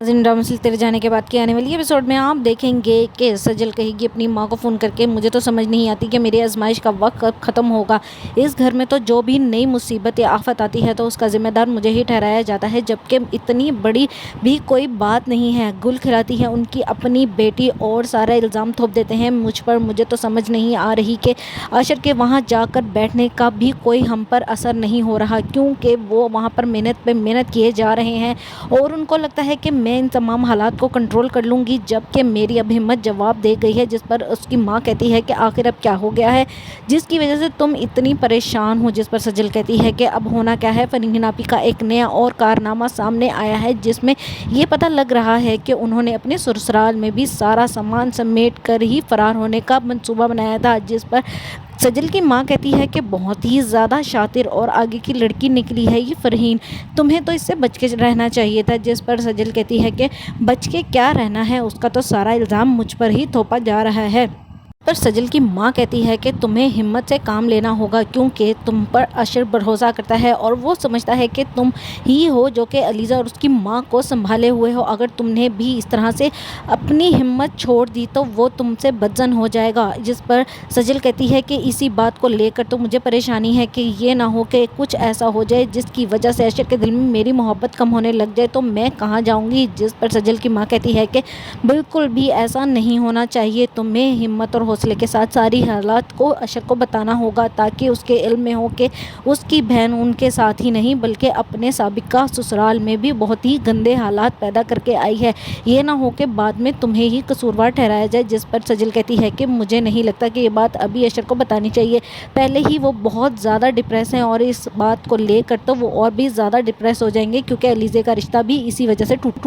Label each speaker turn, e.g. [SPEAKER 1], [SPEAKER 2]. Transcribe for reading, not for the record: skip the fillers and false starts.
[SPEAKER 1] Drama से तेरे जाने के बाद के आने वाली एपिसोड में आप देखेंगे कि सजल कहेगी अपनी माँ को फ़ोन करके, मुझे तो समझ नहीं आती कि मेरी आजमाइश का वक्त कब ख़त्म होगा। इस घर में तो जो भी नई मुसीबत या आफत आती है तो उसका ज़िम्मेदार मुझे ही ठहराया जाता है, जबकि इतनी बड़ी भी कोई बात नहीं है। गुल खिलाती है उनकी अपनी बेटी और सारा इल्ज़ाम थोप देते हैं मुझ पर। मुझे तो समझ नहीं आ रही कि आशर के वहाँ जाकर बैठने का भी कोई हम पर असर नहीं हो रहा, क्योंकि वो वहाँ पर मेहनत पे मेहनत किए जा रहे हैं और उनको लगता है कि मैं इन तमाम हालात को कंट्रोल कर लूँगी, जबकि मेरी अब हिम्मत जवाब दे गई है। जिस पर उसकी माँ कहती है कि आखिर अब क्या हो गया है जिसकी वजह से तुम इतनी परेशान हो। जिस पर सजल कहती है कि अब होना क्या है, फरहीन आपी का एक नया और कारनामा सामने आया है जिसमें ये पता लग रहा है कि उन्होंने अपने ससुराल में भी सारा सामान समेट कर ही फरार होने का मंसूबा बनाया था। जिस पर सजल की माँ कहती है कि बहुत ही ज़्यादा शातिर और आगे की लड़की निकली है ये फरहीन, तुम्हें तो इससे बच के रहना चाहिए था। जिस पर सजल कहती है कि बच के क्या रहना है, उसका तो सारा इल्ज़ाम मुझ पर ही थोपा जा रहा है। पर सजल की माँ कहती है कि तुम्हें हिम्मत से काम लेना होगा, क्योंकि तुम पर अशर भरोसा करता है और वो समझता है कि तुम ही हो जो कि अलीज़ा और उसकी माँ को संभाले हुए हो। अगर तुमने भी इस तरह से अपनी हिम्मत छोड़ दी तो वो तुमसे बदजन हो जाएगा। जिस पर सजल कहती है कि इसी बात को लेकर तो मुझे परेशानी है कि ये ना हो कि कुछ ऐसा हो जाए जिसकी वजह से अशर के दिल में मेरी मोहब्बत कम होने लग जाए तो मैं कहाँ जाऊँगी। जिस पर सजल की माँ कहती है कि बिल्कुल भी ऐसा नहीं होना चाहिए, तुम्हें हिम्मत और हौसले के साथ सारी हालात को अशर को बताना होगा ताकि उसके इल्म में हो कि उसकी बहन उनके साथ ही नहीं बल्कि अपने साबिका ससुराल में भी बहुत ही गंदे हालात पैदा करके आई है। ये ना हो कि बाद में तुम्हें ही कसूरवार ठहराया जाए। जिस पर सजल कहती है कि मुझे नहीं लगता कि ये बात अभी अशर को बतानी चाहिए, पहले ही वो बहुत ज़्यादा डिप्रेस हैं और इस बात को लेकर तो वो और भी ज़्यादा डिप्रेस हो जाएंगे, क्योंकि अलीज़े का रिश्ता भी इसी वजह से टूट